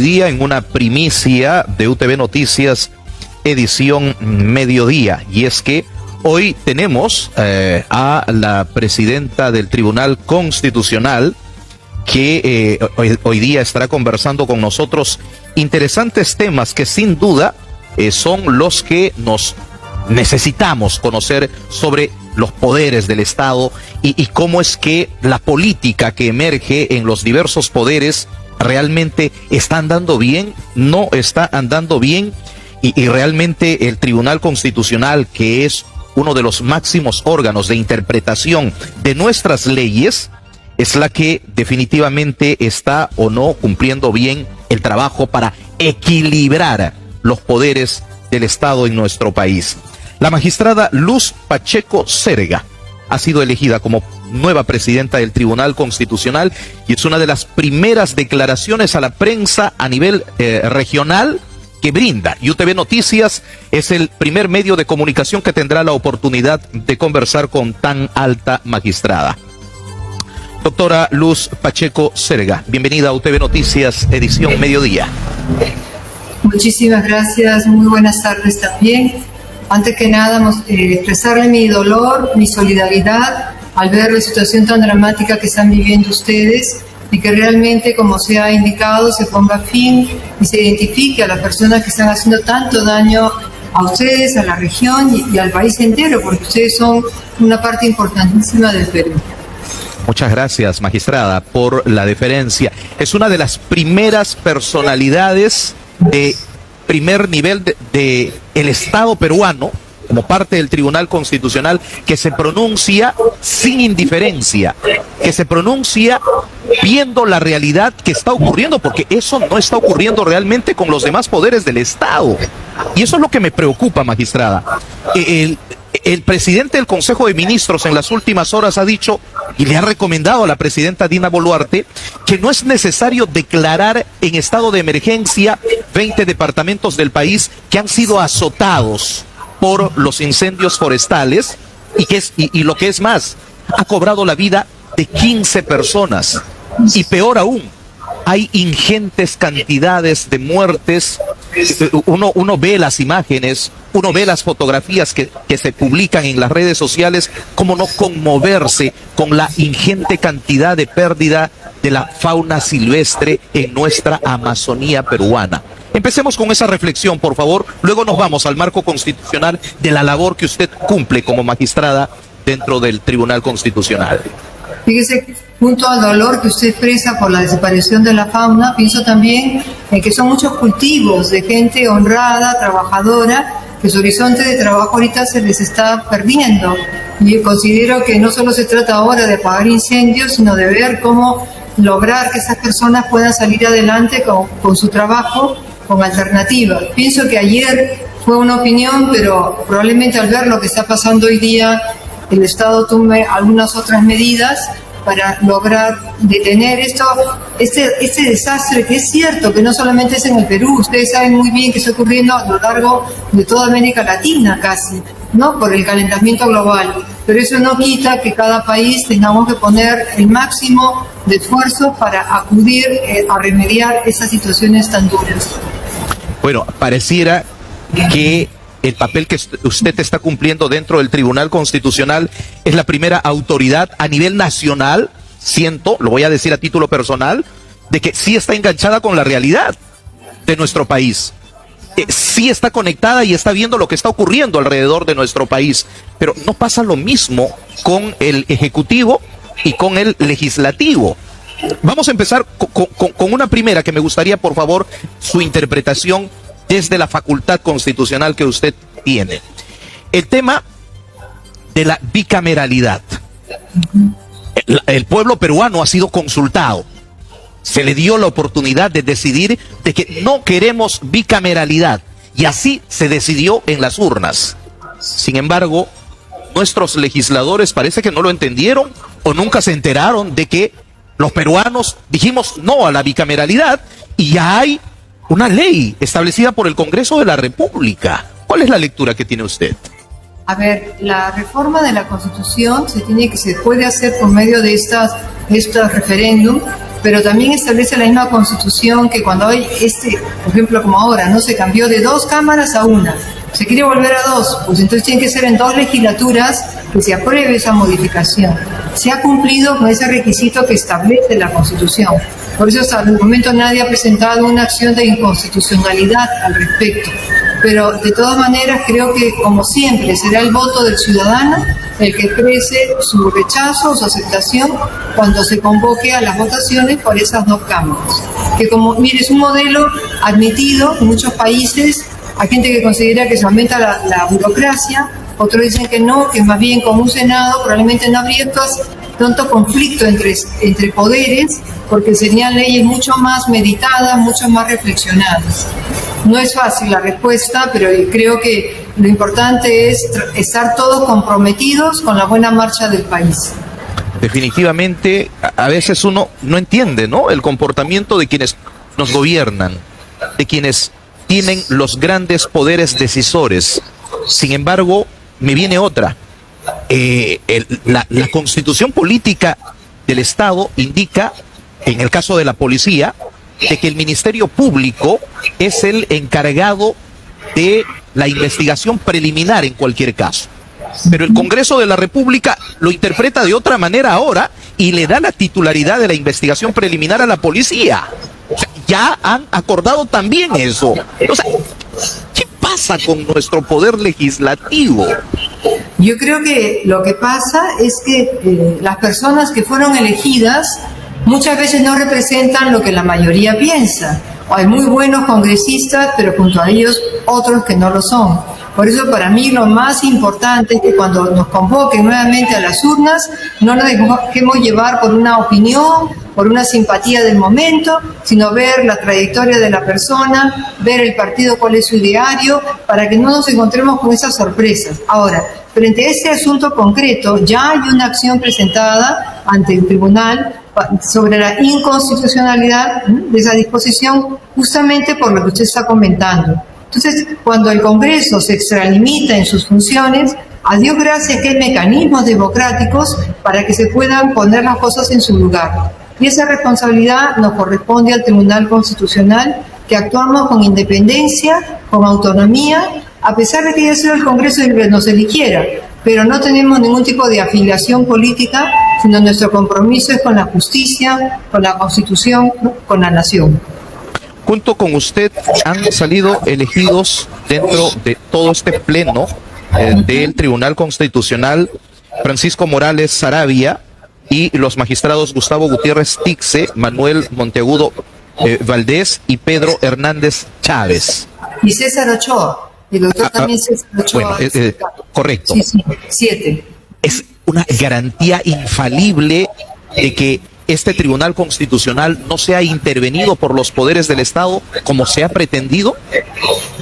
día en una primicia de UTV Noticias, edición mediodía. Y es que hoy tenemos a la presidenta del Tribunal Constitucional que hoy día estará conversando con nosotros interesantes temas que sin duda son los que nos necesitamos conocer sobre los poderes del Estado y cómo es que la política que emerge en los diversos poderes realmente está andando bien, no está andando bien, y realmente el Tribunal Constitucional, que es uno de los máximos órganos de interpretación de nuestras leyes, es la que definitivamente está o no cumpliendo bien el trabajo para equilibrar los poderes del Estado en nuestro país. La magistrada Luz Pacheco Zerga ha sido elegida como nueva presidenta del Tribunal Constitucional y es una de las primeras declaraciones a la prensa a nivel regional que brinda. Y UTV Noticias es el primer medio de comunicación que tendrá la oportunidad de conversar con tan alta magistrada. Doctora Luz Pacheco Zerga, bienvenida a UTV Noticias, edición mediodía. Muchísimas gracias, muy buenas tardes también. Antes que nada, expresarle mi dolor, mi solidaridad al ver la situación tan dramática que están viviendo ustedes y que realmente, como se ha indicado, se ponga fin y se identifique a las personas que están haciendo tanto daño a ustedes, a la región y al país entero, porque ustedes son una parte importantísima del Perú. Muchas gracias, magistrada, por la deferencia. Es una de las primeras personalidades de primer nivel de el Estado peruano, como parte del Tribunal Constitucional, que se pronuncia sin indiferencia, que se pronuncia viendo la realidad que está ocurriendo, porque eso no está ocurriendo realmente con los demás poderes del Estado. Y eso es lo que me preocupa, magistrada. El presidente del Consejo de Ministros en las últimas horas ha dicho y le ha recomendado a la presidenta Dina Boluarte que no es necesario declarar en estado de emergencia 20 departamentos del país que han sido azotados por los incendios forestales y lo que es más, ha cobrado la vida de 15 personas. Y peor aún, hay ingentes cantidades de muertes. Uno ve las imágenes, uno ve las fotografías que se publican en las redes sociales, cómo no conmoverse con la ingente cantidad de pérdida de la fauna silvestre en nuestra Amazonía peruana. Empecemos con esa reflexión, por favor, luego nos vamos al marco constitucional de la labor que usted cumple como magistrada dentro del Tribunal Constitucional. Fíjese, junto al dolor que usted expresa por la desaparición de la fauna, pienso también en que son muchos cultivos de gente honrada, trabajadora, que su horizonte de trabajo ahorita se les está perdiendo. Y considero que no solo se trata ahora de apagar incendios, sino de ver cómo lograr que esas personas puedan salir adelante con su trabajo, con alternativas. Pienso que ayer fue una opinión, pero probablemente al ver lo que está pasando hoy día, el Estado tome algunas otras medidas para lograr detener este desastre, que es cierto que no solamente es en el Perú, ustedes saben muy bien que está ocurriendo a lo largo de toda América Latina casi, ¿no? Por el calentamiento global. Pero eso no quita que cada país tengamos que poner el máximo de esfuerzo para acudir a remediar esas situaciones tan duras. Bueno, pareciera que el papel que usted está cumpliendo dentro del Tribunal Constitucional es la primera autoridad a nivel nacional, lo voy a decir a título personal, de que sí está enganchada con la realidad de nuestro país. Sí está conectada y está viendo lo que está ocurriendo alrededor de nuestro país. Pero no pasa lo mismo con el Ejecutivo y con el Legislativo. Vamos a empezar con una primera que me gustaría, por favor, su interpretación desde la facultad constitucional que usted tiene. El tema de la bicameralidad. El pueblo peruano ha sido consultado. Se le dio la oportunidad de decidir de que no queremos bicameralidad. Y así se decidió en las urnas. Sin embargo, nuestros legisladores parece que no lo entendieron o nunca se enteraron de que los peruanos dijimos no a la bicameralidad y ya hay una ley establecida por el Congreso de la República. ¿Cuál es la lectura que tiene usted? A ver, la reforma de la Constitución se puede hacer por medio de estos referéndum, pero también establece la misma Constitución que cuando hay por ejemplo como ahora, no se cambió de 2 cámaras a 1, se quiere volver a 2, pues entonces tiene que ser en 2 legislaturas que se apruebe esa modificación. Se ha cumplido con ese requisito que establece la Constitución. Por eso hasta el momento nadie ha presentado una acción de inconstitucionalidad al respecto. Pero de todas maneras creo que, como siempre, será el voto del ciudadano el que exprese su rechazo o su aceptación cuando se convoque a las votaciones por esas 2 cámaras. Que mire, es un modelo admitido en muchos países. Hay gente que considera que se aumenta la burocracia, otros dicen que no, que más bien con un Senado probablemente no habría tanto conflicto entre poderes, porque serían leyes mucho más meditadas, mucho más reflexionadas. No es fácil la respuesta, pero creo que lo importante es estar todos comprometidos con la buena marcha del país. Definitivamente, a veces uno no entiende, ¿no?, el comportamiento de quienes nos gobiernan, de quienes tienen los grandes poderes decisores. Sin embargo, me viene otra. La constitución política del Estado indica, en el caso de la policía, de que el Ministerio Público es el encargado de la investigación preliminar en cualquier caso. Pero el Congreso de la República lo interpreta de otra manera ahora y le da la titularidad de la investigación preliminar a la policía. O sea, ya han acordado también eso. O sea, ¿qué pasa con nuestro poder legislativo? Yo creo que lo que pasa es que las personas que fueron elegidas muchas veces no representan lo que la mayoría piensa. Hay muy buenos congresistas, pero junto a ellos otros que no lo son. Por eso para mí lo más importante es que cuando nos convoquen nuevamente a las urnas, no nos dejemos llevar por una opinión, por una simpatía del momento, sino ver la trayectoria de la persona, ver el partido cuál es su ideario, para que no nos encontremos con esas sorpresas. Ahora, frente a este asunto concreto, ya hay una acción presentada ante el tribunal sobre la inconstitucionalidad de esa disposición, justamente por lo que usted está comentando. Entonces, cuando el Congreso se extralimita en sus funciones, a Dios gracias que hay mecanismos democráticos para que se puedan poner las cosas en su lugar. Y esa responsabilidad nos corresponde al Tribunal Constitucional, que actuamos con independencia, con autonomía, a pesar de que haya sido el Congreso el que nos eligiera, pero no tenemos ningún tipo de afiliación política, sino nuestro compromiso es con la justicia, con la Constitución, con la nación. Junto con usted han salido elegidos dentro de todo este pleno del Tribunal Constitucional Francisco Morales Saravia y los magistrados Gustavo Gutiérrez Tixe, Manuel Monteagudo Valdés y Pedro Hernández Chávez. Y César Ochoa, el doctor también César Ochoa. Bueno, correcto. Sí, 7. Es una garantía infalible de que este Tribunal Constitucional no sea intervenido por los poderes del Estado como se ha pretendido.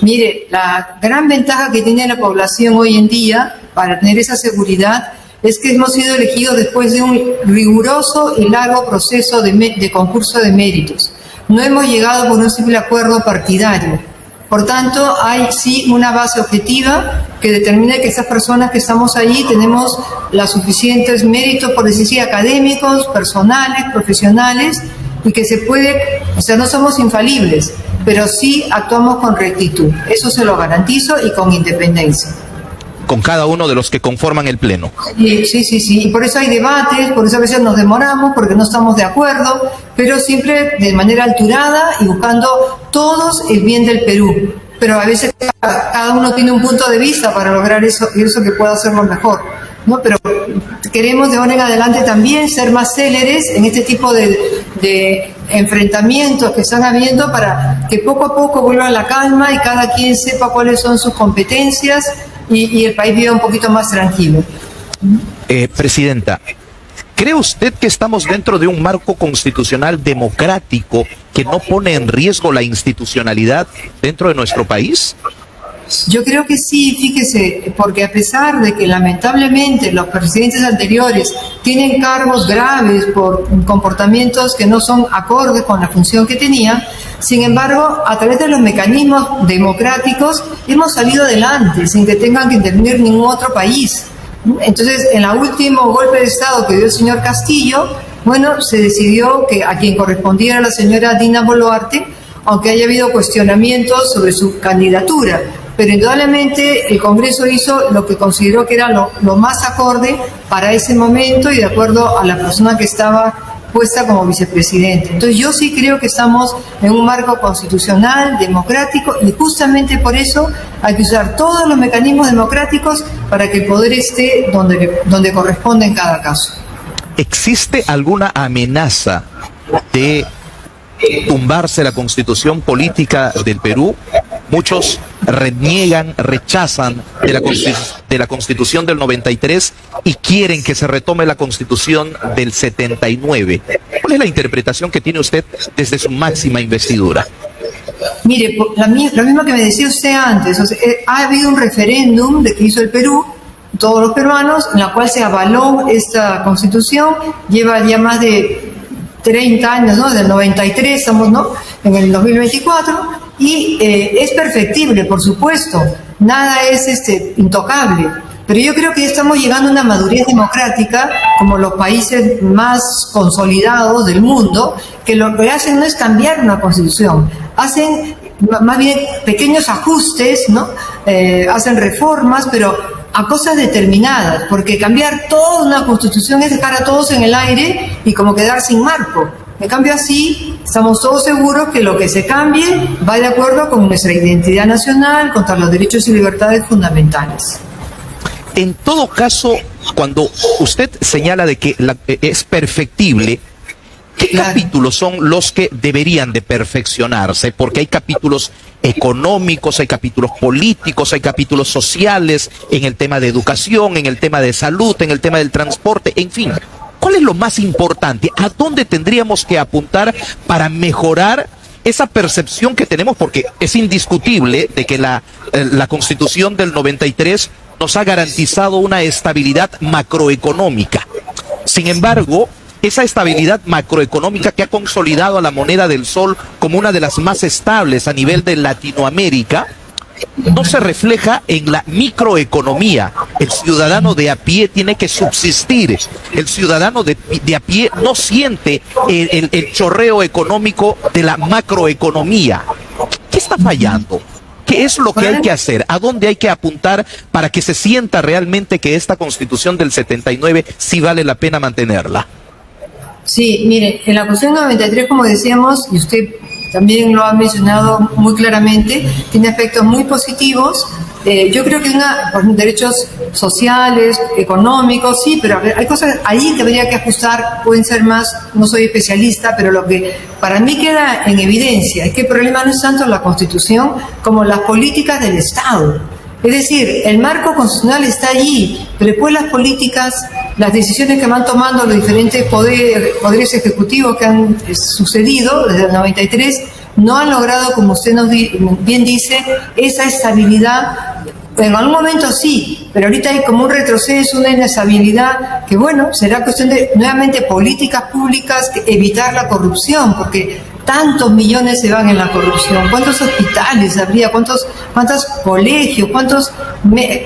Mire, la gran ventaja que tiene la población hoy en día para tener esa seguridad es que hemos sido elegidos después de un riguroso y largo proceso de concurso de méritos. No hemos llegado por un simple acuerdo partidario. Por tanto, hay sí una base objetiva que determina que esas personas que estamos ahí tenemos los suficientes méritos, por decir así, académicos, personales, profesionales, y que se puede, o sea, no somos infalibles, pero sí actuamos con rectitud. Eso se lo garantizo y con independencia. Con cada uno de los que conforman el Pleno. Sí. Y por eso hay debates, por eso a veces nos demoramos, porque no estamos de acuerdo, pero siempre de manera alturada y buscando todos el bien del Perú. Pero a veces cada uno tiene un punto de vista para lograr eso que pueda hacerlo mejor, ¿no? Pero queremos de ahora en adelante también ser más céleres en este tipo de enfrentamientos que están habiendo para que poco a poco vuelva la calma y cada quien sepa cuáles son sus competencias y el país viva un poquito más tranquilo. Presidenta, ¿cree usted que estamos dentro de un marco constitucional democrático que no pone en riesgo la institucionalidad dentro de nuestro país? Yo creo que sí, fíjese, porque a pesar de que lamentablemente los presidentes anteriores tienen cargos graves por comportamientos que no son acordes con la función que tenían, sin embargo, a través de los mecanismos democráticos hemos salido adelante sin que tengan que intervenir ningún otro país. Entonces, en el último golpe de Estado que dio el señor Castillo, bueno, se decidió que a quien correspondía era la señora Dina Boluarte, aunque haya habido cuestionamientos sobre su candidatura. Pero indudablemente el Congreso hizo lo que consideró que era lo más acorde para ese momento y de acuerdo a la persona que estaba puesta como vicepresidente. Entonces yo sí creo que estamos en un marco constitucional, democrático, y justamente por eso hay que usar todos los mecanismos democráticos para que el poder esté donde corresponde en cada caso. ¿Existe alguna amenaza de tumbarse la constitución política del Perú? Muchos reniegan, rechazan de la constitución del 93 y quieren que se retome la constitución del 79. ¿Cuál es la interpretación que tiene usted desde su máxima investidura? Mire, lo mismo que me decía usted antes, o sea, ha habido un referéndum que hizo el Perú, todos los peruanos, en la cual se avaló esta constitución, lleva ya más de 30 años, ¿no? Del 93 estamos, ¿no? En el 2024, y es perfectible, por supuesto, nada es intocable, pero yo creo que estamos llegando a una madurez democrática como los países más consolidados del mundo, que lo que hacen no es cambiar una constitución, hacen más bien pequeños ajustes, ¿no? Hacen reformas, pero a cosas determinadas, porque cambiar toda una constitución es dejar a todos en el aire y como quedar sin marco. En cambio así, estamos todos seguros que lo que se cambie va de acuerdo con nuestra identidad nacional, contra los derechos y libertades fundamentales. En todo caso, cuando usted señala de que es perfectible, ¿qué capítulos son los que deberían de perfeccionarse? Porque hay capítulos económicos, hay capítulos políticos, hay capítulos sociales, en el tema de educación, en el tema de salud, en el tema del transporte, en fin. ¿Cuál es lo más importante? ¿A dónde tendríamos que apuntar para mejorar esa percepción que tenemos? Porque es indiscutible de que la Constitución del 93 nos ha garantizado una estabilidad macroeconómica. Sin embargo, esa estabilidad macroeconómica que ha consolidado a la moneda del sol como una de las más estables a nivel de Latinoamérica, no se refleja en la microeconomía. El ciudadano de a pie tiene que subsistir. El ciudadano de a pie no siente el chorreo económico de la macroeconomía. ¿Qué está fallando? ¿Qué es lo que hay que hacer? ¿A dónde hay que apuntar para que se sienta realmente que esta Constitución del 79 sí vale la pena mantenerla? Sí, mire, en la Constitución 93, como decíamos, y usted también lo ha mencionado muy claramente, tiene aspectos muy positivos. Yo creo que por derechos sociales, económicos, sí, pero hay cosas ahí que habría que ajustar, pueden ser más, no soy especialista, pero lo que para mí queda en evidencia es que el problema no es tanto la Constitución como las políticas del Estado. Es decir, el marco constitucional está allí, pero después las políticas, las decisiones que van tomando los diferentes poderes ejecutivos que han sucedido desde el 93, no han logrado, como usted nos bien dice, esa estabilidad. En algún momento sí, pero ahorita hay como un retroceso, una inestabilidad, que bueno, será cuestión de nuevamente políticas públicas, evitar la corrupción, porque tantos millones se van en la corrupción. ¿Cuántos hospitales habría? ¿Cuántos colegios? ¿Cuántos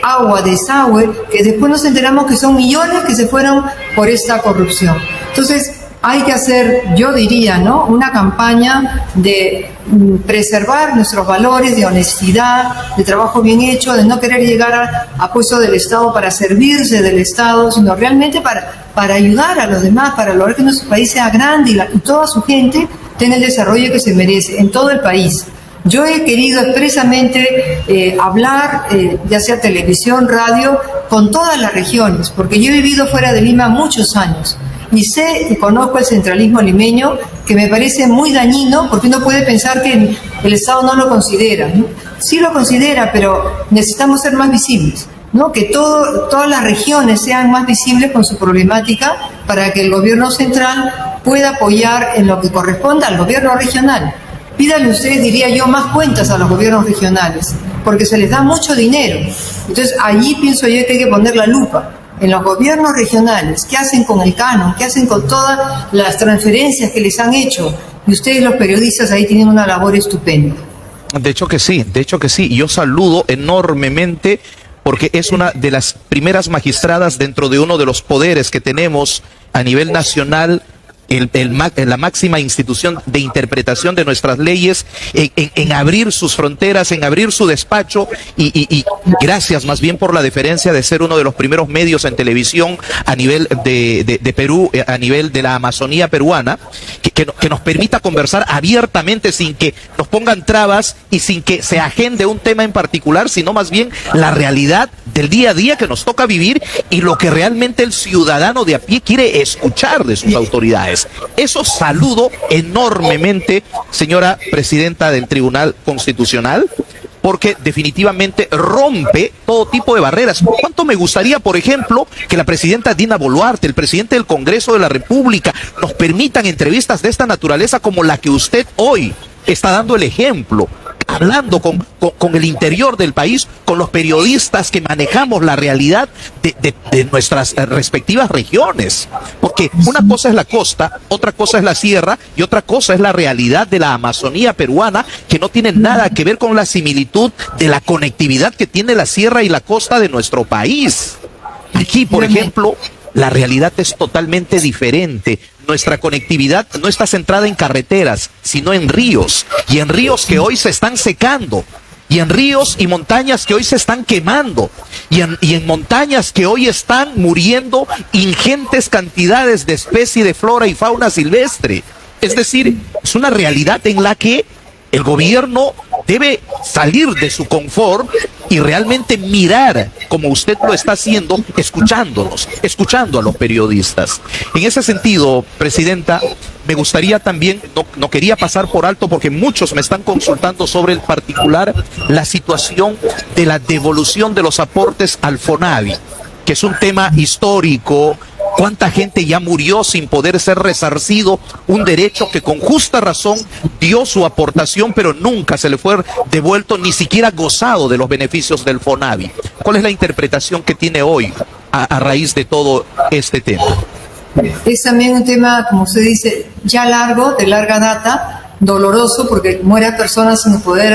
agua, desagüe? Que después nos enteramos que son millones que se fueron por esta corrupción. Entonces, hay que hacer, yo diría, ¿no?, una campaña de preservar nuestros valores de honestidad, de trabajo bien hecho, de no querer llegar a puestos del Estado para servirse del Estado, sino realmente para ayudar a los demás, para lograr que nuestro país sea grande y toda su gente tenga el desarrollo que se merece en todo el país. Yo he querido expresamente hablar, ya sea televisión, radio, con todas las regiones, porque yo he vivido fuera de Lima muchos años. Y sé y conozco el centralismo limeño, que me parece muy dañino, porque uno puede pensar que el Estado no lo considera, ¿no? Sí lo considera, pero necesitamos ser más visibles, ¿no? Que todas las regiones sean más visibles con su problemática para que el gobierno central pueda apoyar en lo que corresponda al gobierno regional. Pídanle ustedes, diría yo, más cuentas a los gobiernos regionales, porque se les da mucho dinero. Entonces, allí pienso yo que hay que poner la lupa. En los gobiernos regionales, ¿qué hacen con el canon? ¿Qué hacen con todas las transferencias que les han hecho? Y ustedes, los periodistas, ahí tienen una labor estupenda. De hecho que sí. Yo saludo enormemente porque es una de las primeras magistradas dentro de uno de los poderes que tenemos a nivel nacional la máxima institución de interpretación de nuestras leyes, en abrir sus fronteras, en abrir su despacho, y gracias más bien por la deferencia de ser uno de los primeros medios en televisión a nivel de Perú, a nivel de la Amazonía peruana, que nos permita conversar abiertamente sin que nos pongan trabas y sin que se agende un tema en particular, sino más bien la realidad del día a día que nos toca vivir y lo que realmente el ciudadano de a pie quiere escuchar de sus autoridades. Eso saludo enormemente, señora presidenta del Tribunal Constitucional, porque definitivamente rompe todo tipo de barreras. ¿Cuánto me gustaría, por ejemplo, que la presidenta Dina Boluarte, el presidente del Congreso de la República, nos permitan entrevistas de esta naturaleza como la que usted hoy está dando el ejemplo, hablando con el interior del país, con los periodistas que manejamos la realidad de nuestras respectivas regiones? Porque una cosa es la costa, otra cosa es la sierra y otra cosa es la realidad de la Amazonía peruana, que no tiene nada que ver con la similitud de la conectividad que tiene la sierra y la costa de nuestro país. Aquí, por ejemplo, la realidad es totalmente diferente. Nuestra conectividad no está centrada en carreteras, sino en ríos, y en ríos que hoy se están secando, y en ríos y montañas que hoy se están quemando, y en montañas que hoy están muriendo ingentes cantidades de especies de flora y fauna silvestre. Es decir, es una realidad en la que el gobierno debe salir de su confort y realmente mirar, como usted lo está haciendo, escuchándonos, escuchando a los periodistas. En ese sentido, presidenta, me gustaría también, no quería pasar por alto porque muchos me están consultando sobre el particular, la situación de la devolución de los aportes al FONAVI, que es un tema histórico. ¿Cuánta gente ya murió sin poder ser resarcido? Un derecho que con justa razón dio su aportación, pero nunca se le fue devuelto, ni siquiera gozado de los beneficios del FONAVI. ¿Cuál es la interpretación que tiene hoy a raíz de todo este tema? Es también un tema, como usted dice, ya largo, de larga data, doloroso, porque mueren personas sin poder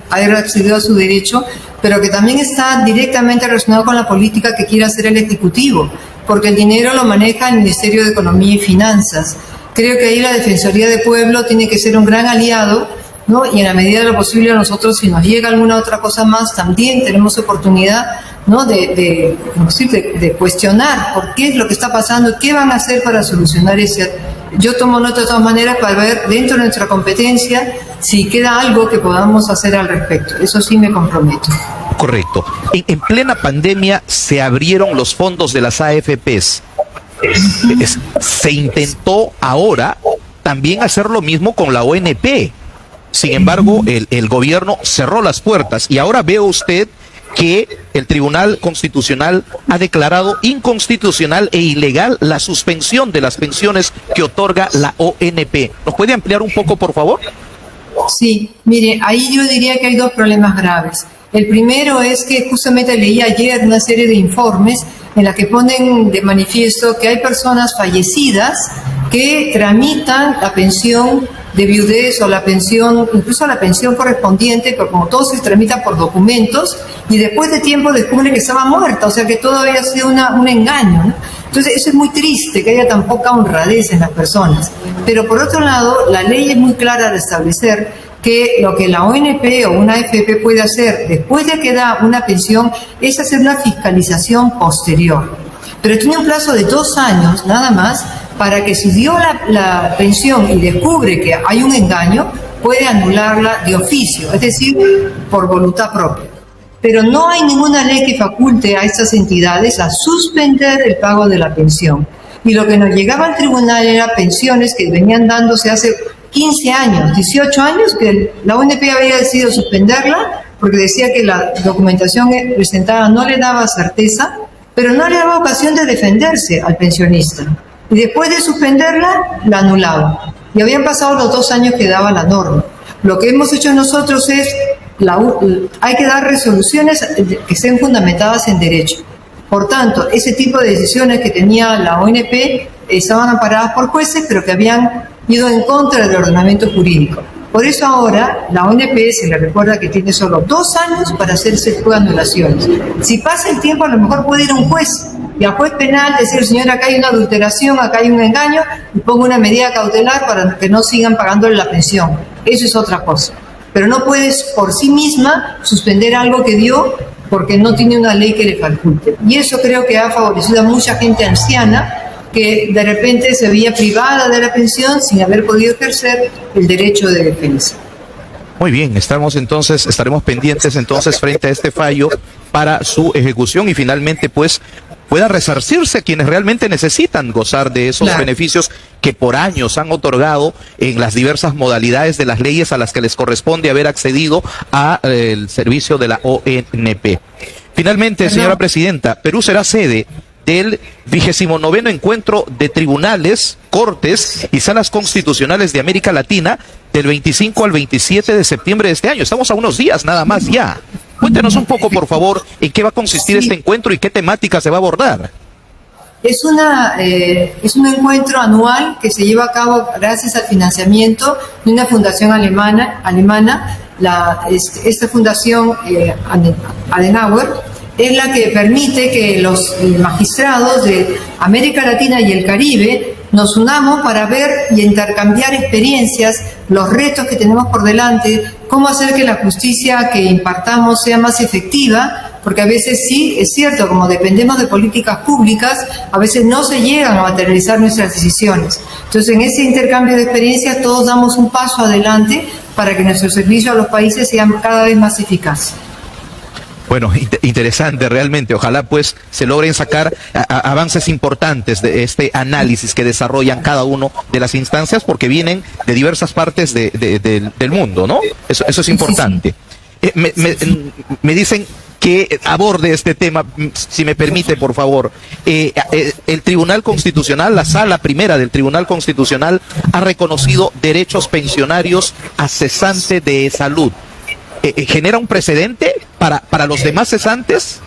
haber accedido a su derecho, pero que también está directamente relacionado con la política que quiere hacer el Ejecutivo, porque el dinero lo maneja el Ministerio de Economía y Finanzas. Creo que ahí la Defensoría del Pueblo tiene que ser un gran aliado, ¿no? Y en la medida de lo posible nosotros, si nos llega alguna otra cosa más, también tenemos oportunidad, ¿no? de cuestionar por qué es lo que está pasando, qué van a hacer para solucionar ese. Yo tomo nota de todas maneras para ver dentro de nuestra competencia si queda algo que podamos hacer al respecto. Eso sí me comprometo. Correcto. En plena pandemia se abrieron los fondos de las AFPs. Se intentó ahora también hacer lo mismo con la ONP. Sin embargo, el gobierno cerró las puertas y ahora ve usted que el Tribunal Constitucional ha declarado inconstitucional e ilegal la suspensión de las pensiones que otorga la ONP. ¿Nos puede ampliar un poco, por favor? Sí, mire, ahí yo diría que hay dos problemas graves. El primero es que justamente leí ayer una serie de informes en la que ponen de manifiesto que hay personas fallecidas que tramitan la pensión de viudez o la pensión, incluso la pensión correspondiente, pero como todo se tramita por documentos, y después de tiempo descubren que estaba muerta, o sea que todo había sido un engaño, ¿no? Entonces eso es muy triste, que haya tan poca honradez en las personas. Pero por otro lado, la ley es muy clara al establecer que lo que la ONP o una AFP puede hacer después de que da una pensión es hacer una fiscalización posterior. Pero tiene un plazo de 2 años nada más para que si dio la pensión y descubre que hay un engaño, puede anularla de oficio, es decir, por voluntad propia. Pero no hay ninguna ley que faculte a estas entidades a suspender el pago de la pensión. Y lo que nos llegaba al tribunal era pensiones que venían dándose hace 15 años, 18 años, que la ONP había decidido suspenderla porque decía que la documentación presentada no le daba certeza, pero no le daba ocasión de defenderse al pensionista. Y después de suspenderla, la anulaba. Y habían pasado los 2 años que daba la norma. Lo que hemos hecho nosotros es, hay que dar resoluciones que estén fundamentadas en derecho. Por tanto, ese tipo de decisiones que tenía la ONP estaban amparadas por jueces, pero que habían ido en contra del ordenamiento jurídico. Por eso ahora la ONP se le recuerda que tiene solo 2 años para hacer ese tipo de anulaciones. Si pasa el tiempo, a lo mejor puede ir a un juez y al juez penal decir, señor, acá hay una adulteración, acá hay un engaño, y pongo una medida cautelar para que no sigan pagándole la pensión. Eso es otra cosa. Pero no puedes por sí misma suspender algo que dio porque no tiene una ley que le faculte. Y eso creo que ha favorecido a mucha gente anciana que de repente se veía privada de la pensión sin haber podido ejercer el derecho de defensa. Muy bien, estaremos pendientes entonces frente a este fallo para su ejecución y finalmente pues pueda resarcirse a quienes realmente necesitan gozar de esos beneficios que por años han otorgado en las diversas modalidades de las leyes a las que les corresponde haber accedido al servicio de la ONP. Finalmente, señora presidenta, Perú será sede del 29º encuentro de tribunales, cortes y salas constitucionales de América Latina del 25 al 27 de septiembre de este año. Estamos a unos días nada más ya. Cuéntenos un poco, por favor, en qué va a consistir este encuentro y qué temática se va a abordar. Es un encuentro anual que se lleva a cabo gracias al financiamiento de una fundación alemana. Esta fundación Adenauer es la que permite que los magistrados de América Latina y el Caribe nos unamos para ver y intercambiar experiencias, los retos que tenemos por delante, cómo hacer que la justicia que impartamos sea más efectiva, porque a veces sí, es cierto, como dependemos de políticas públicas, a veces no se llegan a materializar nuestras decisiones. Entonces, en ese intercambio de experiencias todos damos un paso adelante para que nuestro servicio a los países sea cada vez más eficaz. Bueno, interesante realmente. Ojalá pues se logren sacar avances importantes de este análisis que desarrollan cada uno de las instancias porque vienen de diversas partes del mundo, ¿no? Eso es importante. Me dicen que aborde este tema, si me permite, por favor. El Tribunal Constitucional, la Sala Primera del Tribunal Constitucional ha reconocido derechos pensionarios a cesante de salud. ¿Genera un precedente para los demás cesantes?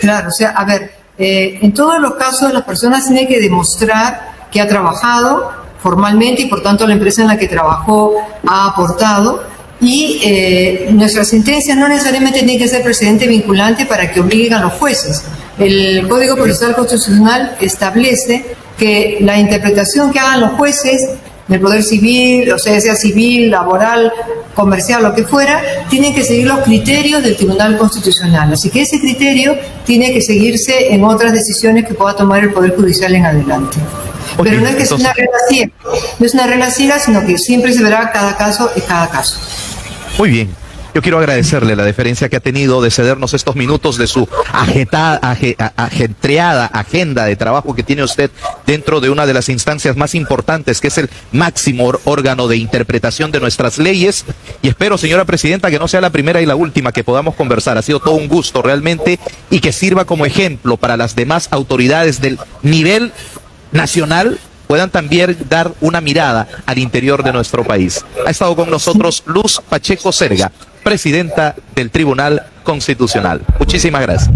Claro, o sea, a ver, en todos los casos las personas tienen que demostrar que ha trabajado formalmente y por tanto la empresa en la que trabajó ha aportado y nuestras sentencias no necesariamente tienen que ser precedente vinculante para que obliguen a los jueces. El Código Procesal Constitucional establece que la interpretación que hagan los jueces del Poder Civil, o sea civil, laboral, comercial, lo que fuera, tienen que seguir los criterios del Tribunal Constitucional. Así que ese criterio tiene que seguirse en otras decisiones que pueda tomar el Poder Judicial en adelante. Pero no es que sea una regla ciega, no es una regla ciega, sino que siempre se verá cada caso y cada caso. Muy bien. Yo quiero agradecerle la deferencia que ha tenido de cedernos estos minutos de su ajetreada agenda de trabajo que tiene usted dentro de una de las instancias más importantes, que es el máximo órgano de interpretación de nuestras leyes. Y espero, señora presidenta, que no sea la primera y la última que podamos conversar. Ha sido todo un gusto realmente y que sirva como ejemplo para las demás autoridades del nivel nacional puedan también dar una mirada al interior de nuestro país. Ha estado con nosotros Luz Pacheco Serga, presidenta del Tribunal Constitucional. Muchísimas gracias.